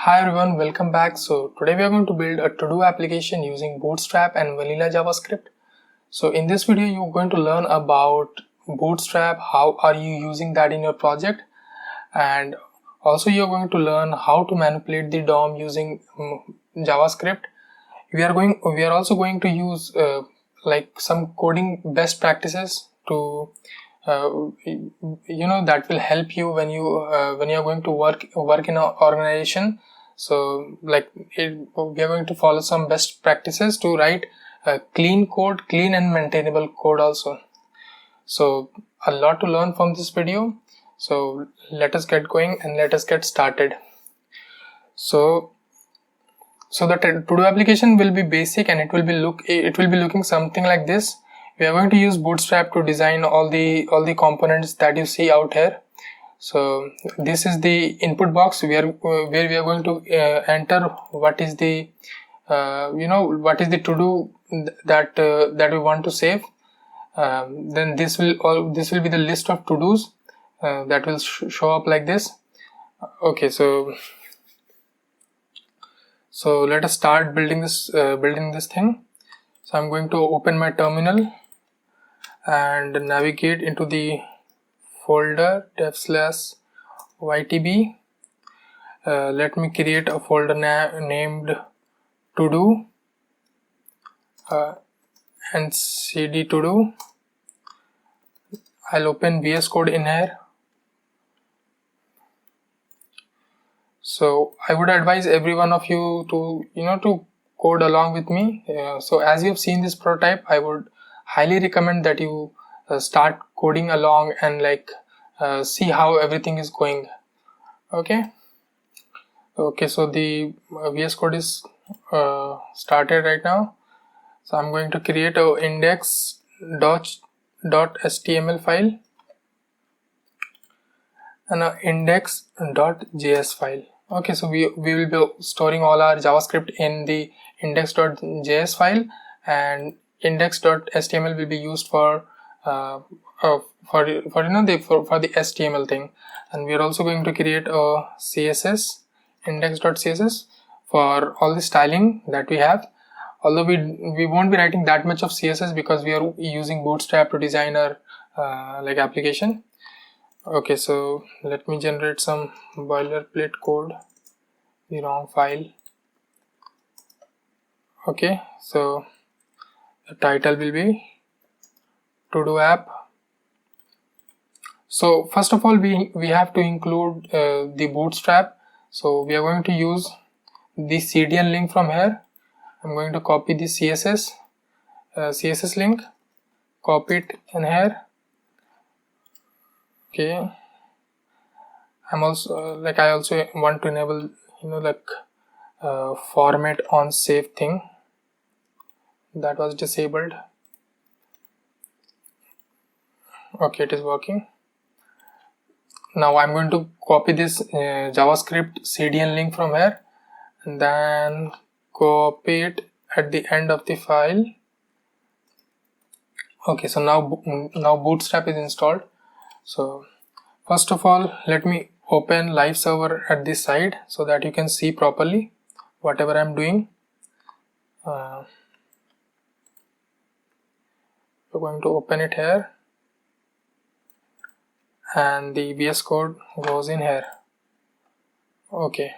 Hi everyone, welcome back. So today we are going to build a to-do application using Bootstrap and vanilla JavaScript. So in this video you're going to learn about Bootstrap, how are you using that in your project, and also you're going to learn how to manipulate the DOM using JavaScript. We are also going to use like some coding best practices to that will help you when you're going to work in an organization. So we are going to follow some best practices to write clean and maintainable code also. So a lot to learn from this video. So let us get going and let us get started. So the to-do application will be basic and it will be looking something like this. We are going to use Bootstrap to design all the components that you see out here. So this is the input box where we are going to enter what is the what is the to-do that we want to save. Then this will be the list of to-dos that will show up like this. Okay, so let us start building this thing. So I'm going to open my terminal and navigate into the folder dev/ytb. Let me create a folder named to do and cd to do. I'll open VS Code in here. So I would advise every one of you to code along with me. So as you have seen this prototype, I would highly recommend that you start coding along and see how everything is going. Okay, so the VS Code is started right now. So I'm going to create a index.html file and a index.js file. Okay, so we will be storing all our JavaScript in the index.js file, and index.html will be used for the HTML thing. And we are also going to create a CSS, index.css, for all the styling that we have. Although we won't be writing that much of CSS because we are using Bootstrap to design our application. Okay, so let me generate some boilerplate code, the wrong file. Okay, so the title will be to do app. So first of all we have to include the Bootstrap. So we are going to use the CDN link from here. I'm going to copy the CSS link, copy it in here. Okay, I'm also I also want to enable format on save thing that was disabled. Okay, it is working. Now I'm going to copy this JavaScript CDN link from here and then copy it at the end of the file. Okay, so now Bootstrap is installed. So first of all, let me open live server at this side so that you can see properly whatever I'm doing. We're going to open it here and the VS Code goes in here. Okay,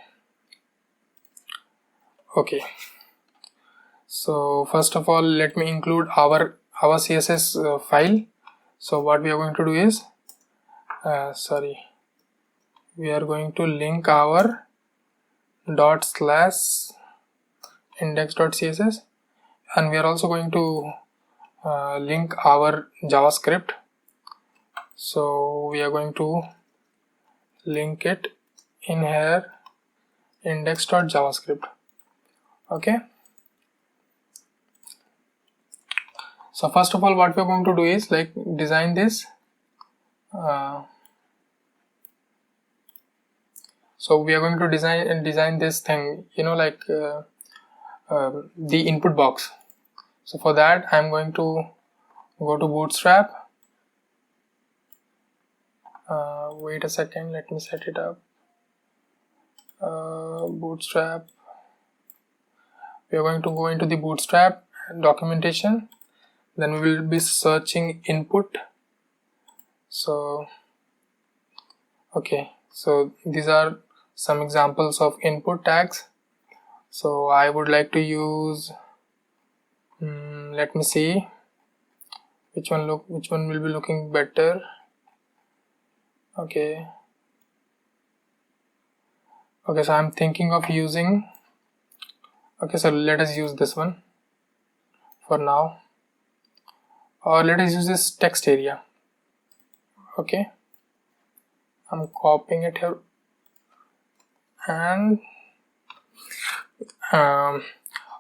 so first of all let me include our CSS file. So what we are going to do is we are going to link our /index.css, and we are also going to link our JavaScript. So we are going to link it in here, index.javascript. Okay, so first of all what we are going to do is design this. So we are going to design this thing, the input box. So for that I'm going to go to Bootstrap. Wait a second, let me set it up. Bootstrap. We are going to go into the Bootstrap documentation, then we will be searching input. So okay, so these are some examples of input tags. So I would like to use let me see which one will be looking better. Okay, so I'm thinking of using, okay, so let us use this one for now, or let us use this text area. Okay, I'm copying it here, and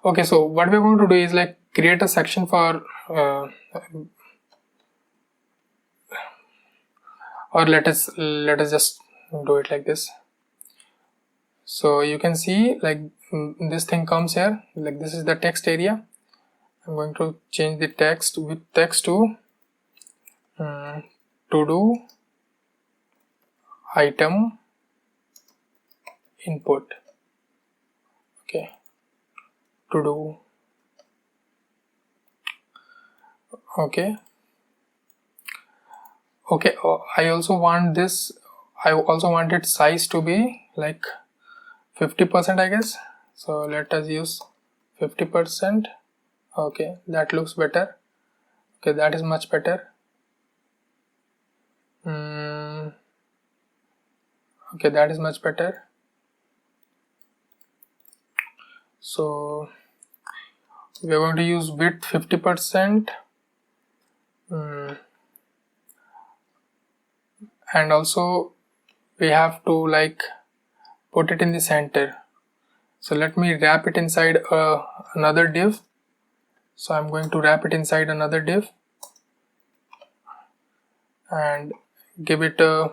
okay, so what we're going to do is like create a section for or let us just do it like this. So you can see like this thing comes here, like this is the text area. I'm going to change the text with text to do item input. Okay, to do. Okay, I also want this, I also want its size to be like 50%, I guess. So let us use 50%. Okay, that looks better. Okay, that is much better. Okay, that is much better. So we are going to use width 50%, and also we have to like put it in the center. So let me wrap it inside another div. So I'm going to wrap it inside another div and give it a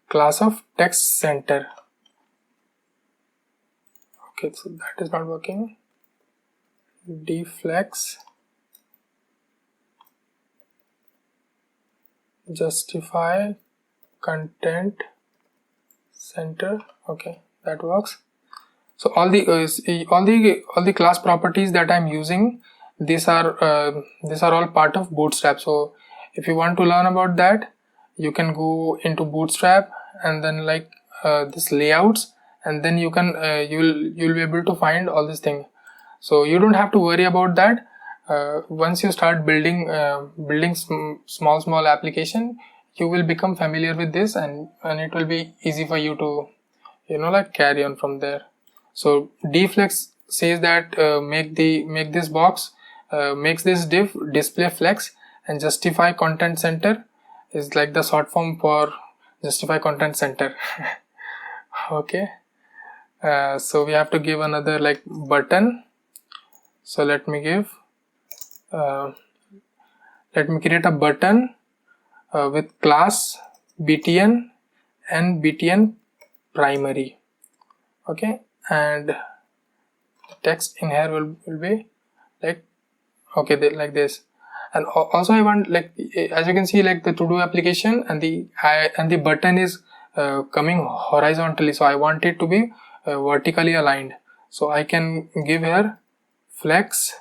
class of text center. Okay, so that is not working. Deflex justify content center. Okay, that works. So all the class properties that I'm using, these are all part of Bootstrap. So if you want to learn about that, you can go into Bootstrap and then like this layouts, and then you can you'll be able to find all these things. So you don't have to worry about that. Once you start building small application, you will become familiar with this, and it will be easy for you to like carry on from there. So deflex says that make this box makes this div display flex, and justify content center is like the short form for justify content center. Okay, so we have to give another like button. So let me create a button with class btn and btn primary. Okay, and the text in here will be like like this. And also I want, like, as you can see, like the to do application and the button is coming horizontally, so I want it to be vertically aligned. So I can give here flex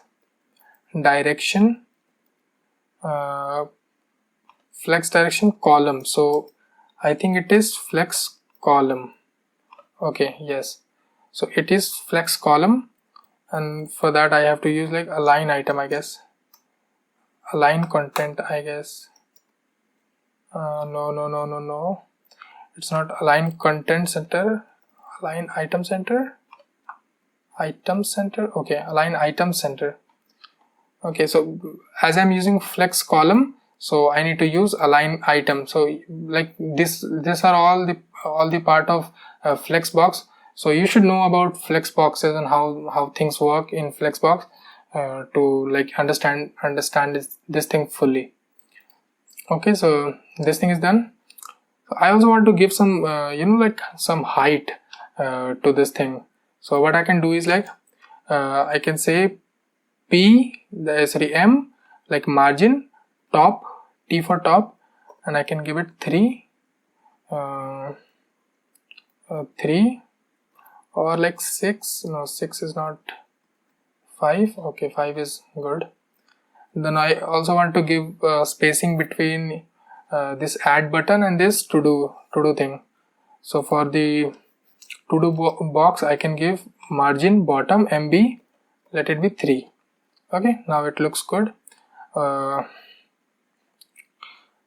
direction column. So I think it is flex column. Okay, yes, so it is flex column, and for that I have to use like align item, I guess, align content, I guess. No, it's not align content center, align item center. Okay, align item center. Okay, so as I'm using flex column, so I need to use align item. So like this are all the part of Flexbox. So you should know about Flexboxes and how things work in Flexbox to like understand this thing fully. Okay, so this thing is done. I also want to give some like some height to this thing. So what I can do is like I can say M like margin top, T for top, and I can give it 3. 3 or like 6. No, 6 is not. 5. Okay, 5 is good. Then I also want to give spacing between this add button and this to do thing. So for the to do box I can give margin bottom MB, let it be 3. Okay, now it looks good.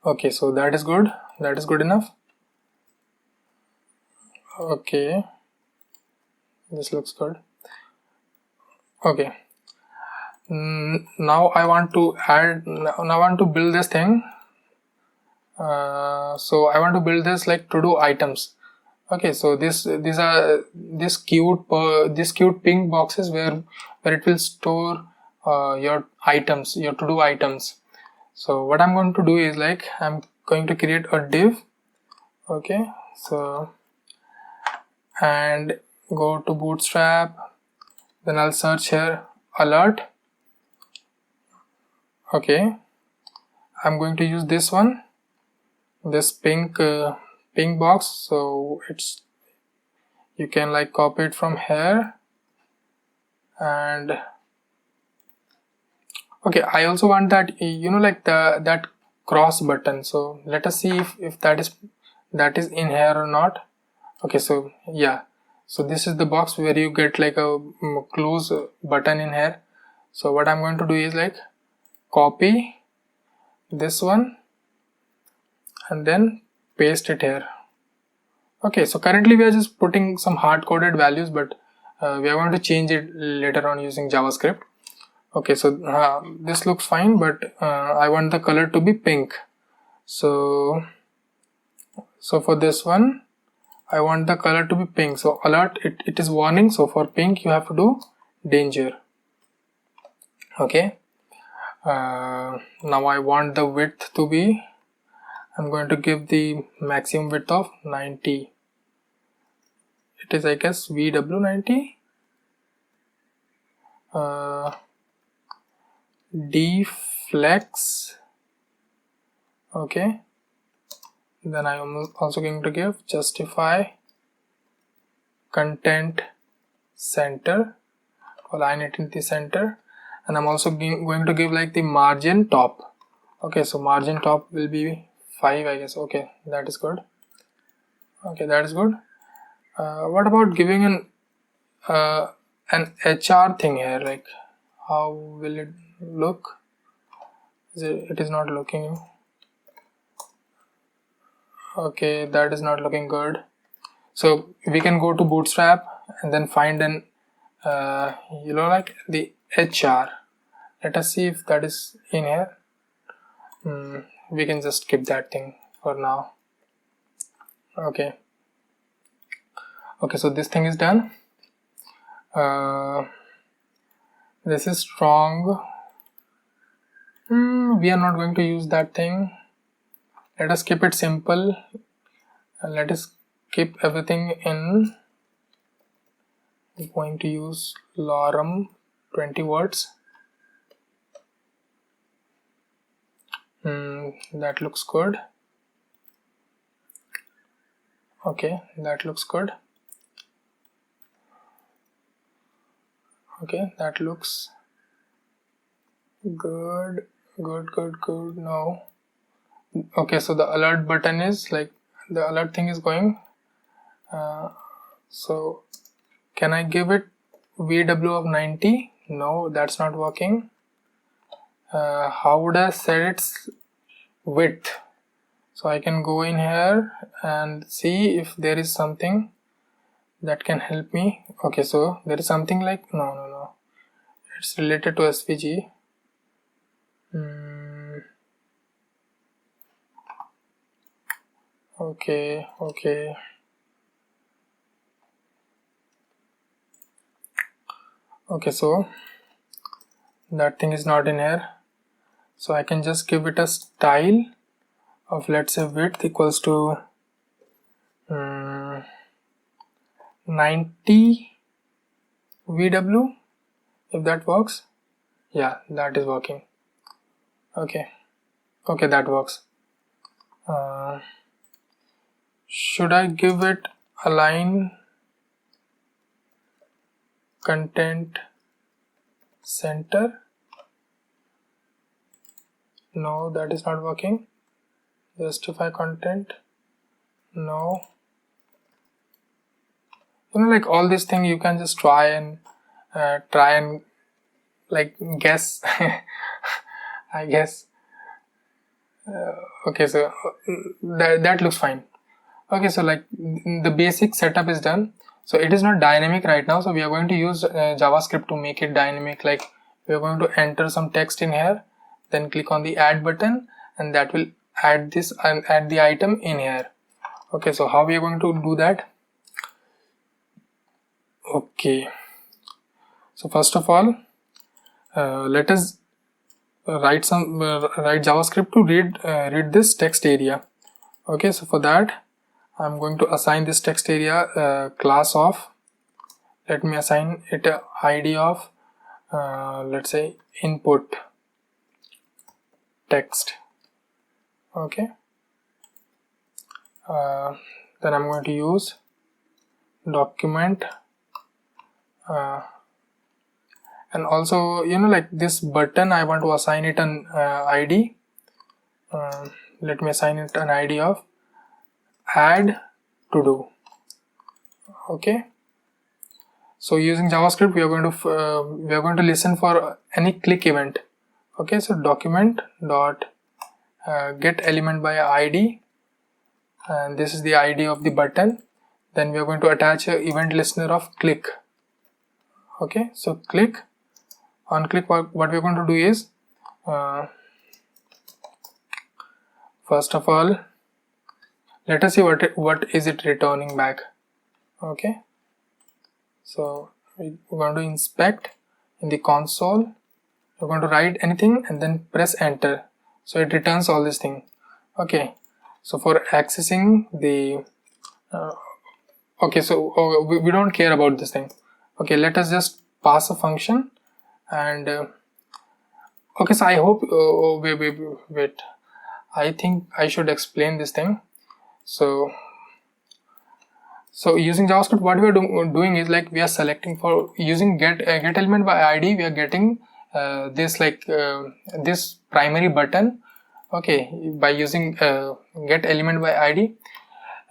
Okay, so that is good, that is good enough. Okay, this looks good. Okay, now I want to add, now I want to build this thing. So I want to build this like to do items. Okay, so these are this cute pink boxes where it will store your items, your to do items. So what I'm going to do is like I'm going to create a div. Okay, so and go to Bootstrap, then I'll search here alert. Okay, I'm going to use this one, this pink box. So it's, you can like copy it from here. And okay, I also want that, you know, like that cross button. So let us see if that is in here or not. Okay, so yeah, so this is the box where you get like a close button in here. So what I'm going to do is like copy this one and then paste it here. Okay, so currently we are just putting some hard-coded values, but we are going to change it later on using JavaScript. Okay, so this looks fine, but I want the color to be pink. So for this one I want the color to be pink. So alert, it is warning. So for pink you have to do danger. Okay, now I want the width to be, I'm going to give the maximum width of 90. It is, I guess, VW90. Deflex. Okay, then I am also going to give justify content center, align it in the center, and I'm also going to give like the margin top. Okay, so margin top will be 5, I guess. Okay, that is good. Okay, that is good. What about giving an HR thing here? Like, how will it look? It is not looking. Okay, that is not looking good. So we can go to Bootstrap and then find an you know, like the HR. Let us see if that is in here. We can just skip that thing for now. Okay, so this thing is done. This is strong. We are not going to use that thing. Let us keep it simple and let us keep everything in. I'm going to use lorem 20 words. That looks good. Okay, that looks good. Okay, that looks good. No. Okay, so the alert button is like, the alert thing is going. So can I give it VW of 90? No, that's not working. How would I set its width? So I can go in here and see if there is something that can help me. Okay, so there is something like, no, it's related to SVG. Okay, so that thing is not in here. So I can just give it a style of, let's say, width equals to 90 VW, if that works. Yeah, that is working. Okay, that works. Should I give it align content center. No, that is not working. Justify content. No. Like all these things you can just try and like guess. I guess. Okay, so that looks fine. Okay, so like the basic setup is done. So it is not dynamic right now, so we are going to use JavaScript to make it dynamic. Like we are going to enter some text in here, then click on the add button, and that will add this and add the item in here. Okay, so how we are going to do that? Okay, so first of all, let us write JavaScript to read this text area. Okay, so for that I'm going to assign this text area class of, let me assign it a ID of let's say input text. Okay, then I'm going to use document and also like this button I want to assign it an ID. Let me assign it an ID of add to do. Okay, so using JavaScript we are going to listen for any click event. Okay, so document dot get element by ID, and this is the ID of the button. Then we are going to attach a event listener of click. Okay, so click, on click what we are going to do is first of all let us see what is it returning back. Okay, so we're going to inspect in the console, we're going to write anything and then press enter, so it returns all this thing. Okay, so for accessing the okay, so we don't care about this thing. Okay, let us just pass a function and okay, so I hope wait, I think I should explain this thing. So using JavaScript what we are doing is like we are selecting for using get element by ID, we are getting this this primary button. Okay, by using get element by ID.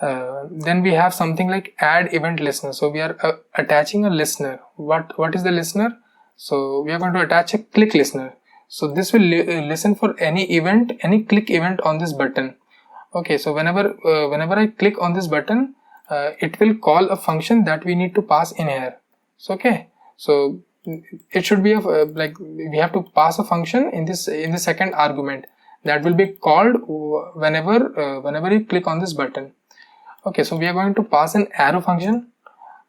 Then we have something like add event listener, so we are attaching a listener. What is the listener? So we are going to attach a click listener, so this will listen for any event, any click event on this button. Okay, so whenever I click on this button, it will call a function that we need to pass in here. So okay, so it should be a like we have to pass a function in the second argument that will be called whenever you click on this button. Okay, so we are going to pass an arrow function.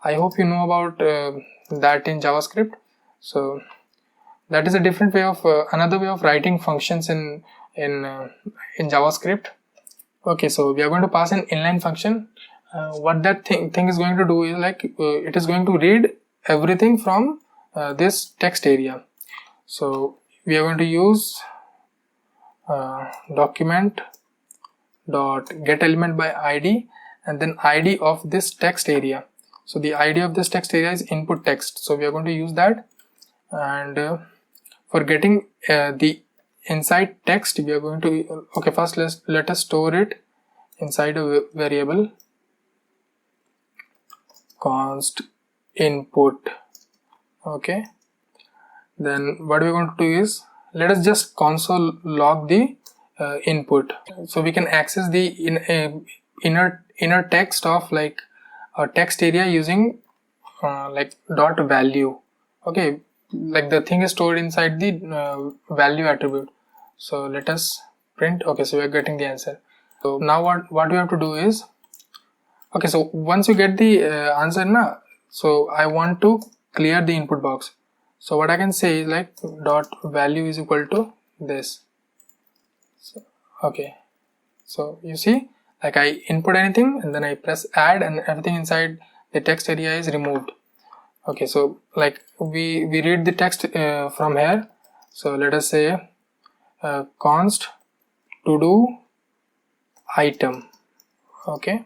I hope you know about that in JavaScript. So that is a different way of another way of writing functions in JavaScript. Okay, so we are going to pass an inline function. What that thing is going to do is like it is going to read everything from this text area. So we are going to use document dot get element by ID and then ID of this text area. So the ID of this text area is input text, so we are going to use that. And for getting the inside text we are going to okay, first let us store it inside a variable const input. Okay, then what we're going to do is let us just console log the input, so we can access the inner text of like a text area using like dot value. Okay, like the thing is stored inside the value attribute. So let us print. Okay, so we are getting the answer. So now what we have to do is, okay, so once you get the answer na, so I want to clear the input box. So what I can say is like dot value is equal to this. So, okay, so you see, like I input anything and then I press add and everything inside the text area is removed. Okay, so like we read the text from here. So let us say const to do item. Okay,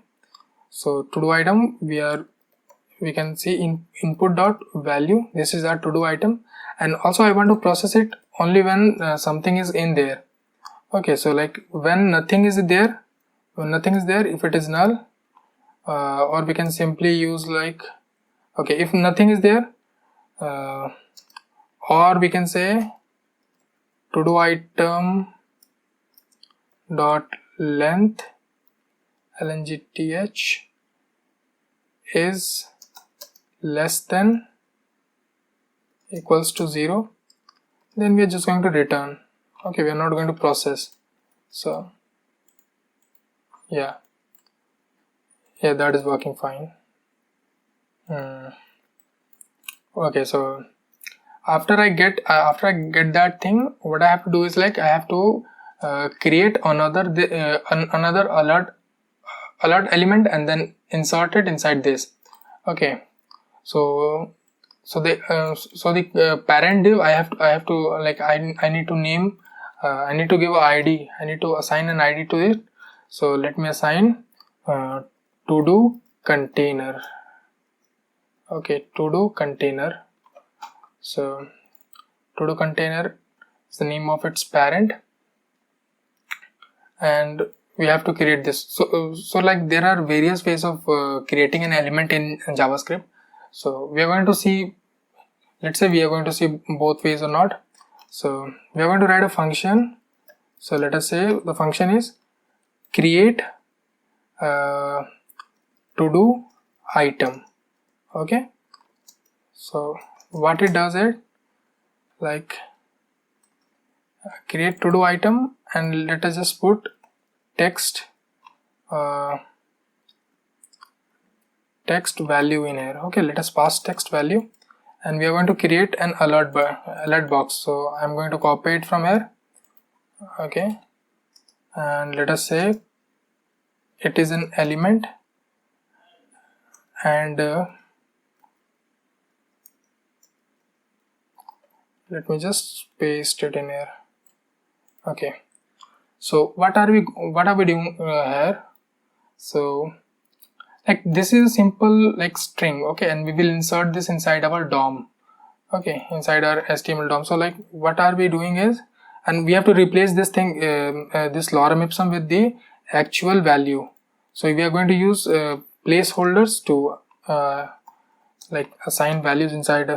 So to do item, we can see in input dot value, this is our to do item, and also I want to process it only when something is in there. Okay, so like when nothing is there, if it is null, or we can simply use like, okay, if nothing is there, or we can say to do item dot length length is less than equals to 0, then we are just going to return. Okay, we are not going to process. So yeah, that is working fine. Okay, so after I get that thing, what I have to do is like I have to create another alert element and then insert it inside this. Okay, so the parent div, I have to like I need to name, I need to give a ID, I need to assign an ID to it. So let me assign to do container. Okay, to do container. So to do container is the name of its parent, and we have to create this. So like there are various ways of creating an element in JavaScript. So we are going to see, let's say we are going to see both ways or not. So we are going to write a function. So let us say the function is create to do item. Okay, so what it does is like create to do item, and let us just put text text value in here. Okay, let us pass text value, and we are going to create an alert box. So I'm going to copy it from here. Okay, and let us say it is an element, and let me just paste it in here. Okay, so what are we doing here? So like this is a simple like string. Okay, and we will insert this inside our DOM. Okay, inside our HTML DOM. So like what are we doing is, and we have to replace this thing, this lorem ipsum with the actual value. So we are going to use placeholders to like assign values inside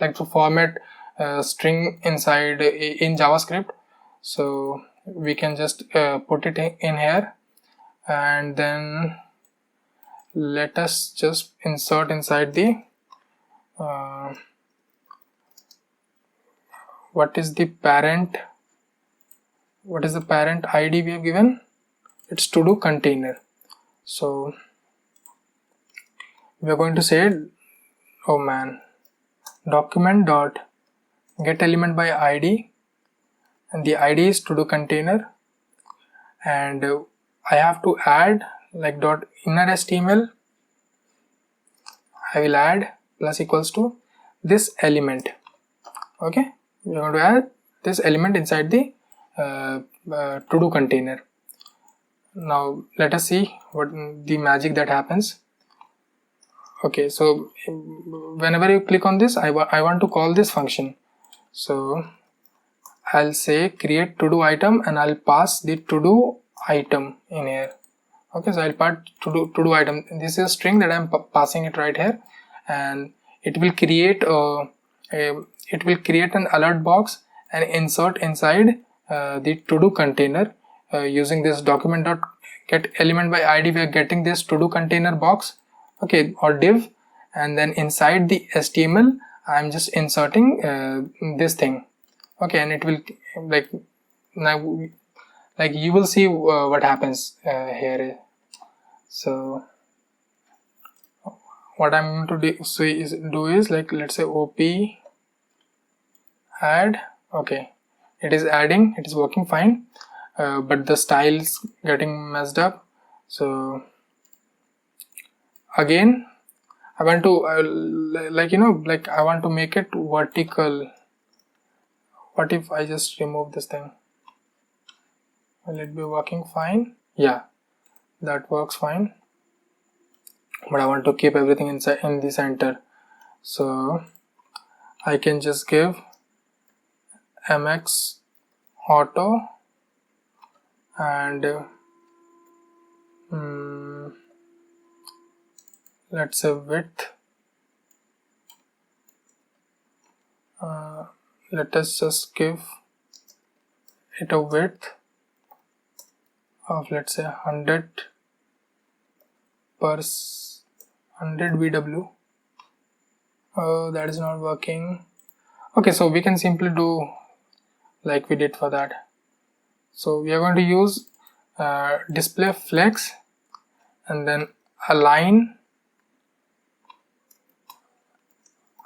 like to format string inside in JavaScript. So we can just put it in here, and then let us just insert inside the what is the parent ID we have given? It's to do container. So we are going to say, oh man, document dot get element by ID, and the ID is to do container, and I have to add like dot inner HTML, I will add plus equals to this element. Okay, we are going to add this element inside the to do container. Now let us see what the magic that happens. Okay, so whenever you click on this, I want to call this function. So I'll say create to do item, and I'll pass the to do item in here. Okay, so I'll pass to do item. This is a string that I'm passing it right here, and it will create an alert box and insert inside the to do container using this document dot get element by ID. We are getting this to do container box, okay, or div, and then inside the HTML I'm just inserting this thing. Okay, and it will like now like you will see what happens here. So what I'm going to do is like, let's say op add. Okay, it is adding, it is working fine, but the style's getting messed up. So again I want to like I want to make it vertical. What if I just remove this thing? Will it be working fine? Yeah, that works fine. but I want to keep everything inside in the center. So I can just give MX auto and let's say width. Let us just give it a width of, let's say, 100 per 100 VW. Oh, that is not working. Okay, so we can simply do like we did for that. So we are going to use display flex and then align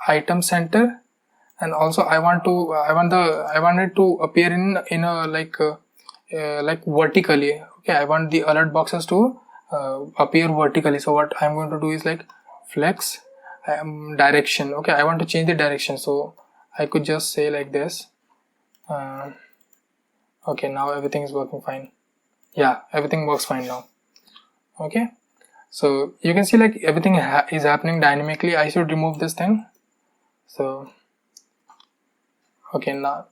item center, and also I want it to appear in a like vertically. Okay, I want the alert boxes to appear vertically. So what I'm going to do is like flex direction. Okay, I want to change the direction, so I could just say like this. Okay, now everything is working fine. Yeah, everything works fine now. Okay, so you can see like everything is happening dynamically. I should remove this thing. So okay, now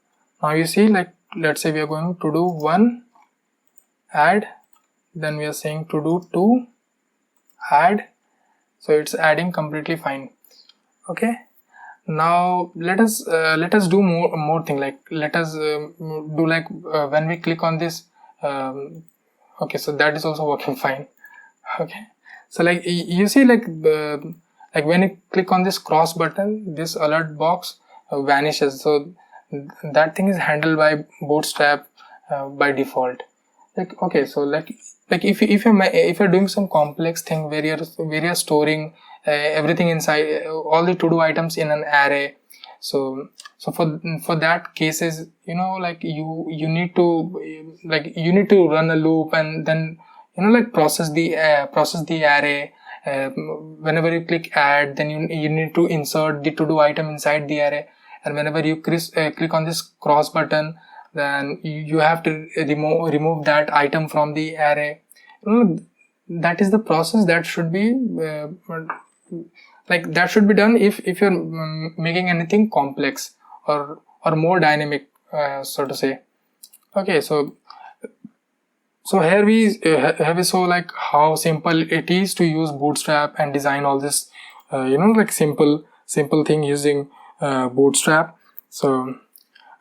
you see, like, let's say we are going to do 1 add, then we are saying to do 2 add, so it's adding completely fine. Okay, now let us do more thing, like let us do like when we click on this, okay, so that is also working fine. Okay, so like you see, like when you click on this cross button, this alert box vanishes. So that thing is handled by Bootstrap by default. Like, okay, so like if you're doing some complex thing where you're storing everything inside, all the to-do items in an array, so for that cases, you know, like you need to run a loop and then, you know, like process the array. Whenever you click add, then you need to insert the to-do item inside the array, and whenever you click on this cross button, then you have to remove that item from the array. That is the process that should be that should be done if you're making anything complex or more dynamic, so to say. Okay, so here we saw like how simple it is to use Bootstrap and design all this you know, like simple thing using Bootstrap. So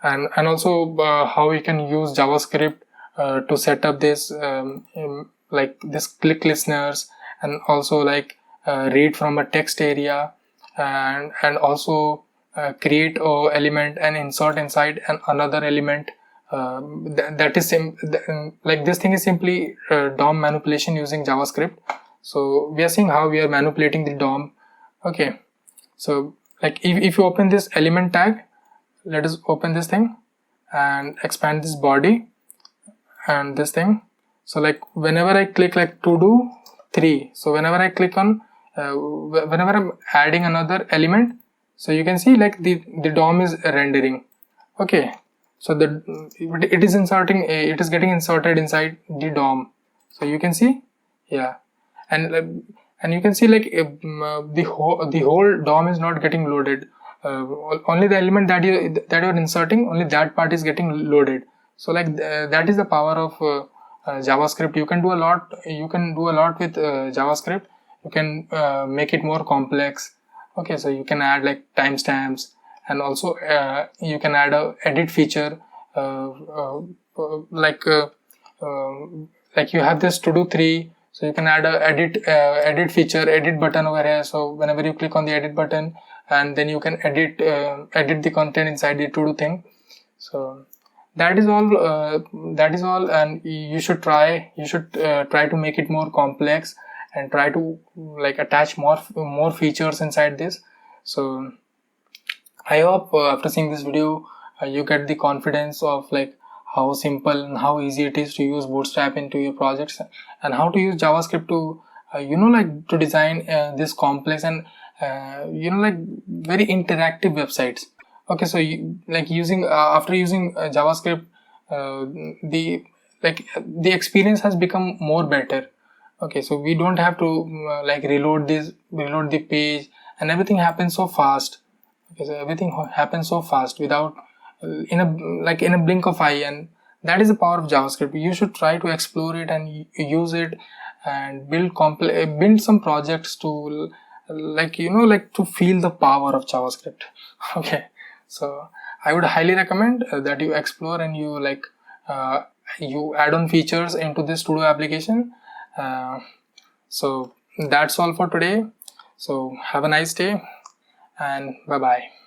and also how we can use JavaScript to set up this like this click listeners, and also like read from a text area, and also create a element and insert inside another element. That is like this thing is simply DOM manipulation using JavaScript. So we are seeing how we are manipulating the DOM. Okay, so like if you open this element tag, let us open this thing and expand this body and this thing. So like whenever I click like to do 3, so whenever I click on whenever I'm adding another element, so you can see like the DOM is rendering. Okay, so it is inserting it is getting inserted inside the DOM. So you can see, yeah, and you can see like the whole DOM is not getting loaded. Only the element that you're inserting, only that part is getting loaded. So like that is the power of JavaScript. You can do a lot with JavaScript. You can make it more complex. Okay, so you can add like timestamps, and also you can add a edit feature, like you have this to do 3, so you can add a edit feature, edit button over here. So whenever you click on the edit button, and then you can edit the content inside the to do thing. So that is all, and you should try to make it more complex and try to like attach more features inside this. So I hope after seeing this video you get the confidence of like how simple and how easy it is to use Bootstrap into your projects, and how to use JavaScript to you know, like to design this complex and you know, like very interactive websites. Okay, so using after using JavaScript, the experience has become more better. Okay, so we don't have to like reload the page, and everything happens so fast. Okay, so everything happens so fast without in a blink of eye, and that is the power of JavaScript. You should try to explore it and use it, and build some projects to like to feel the power of JavaScript. Okay, so I would highly recommend that you explore and you add on features into this to-do application. So that's all for today. So have a nice day, and bye bye.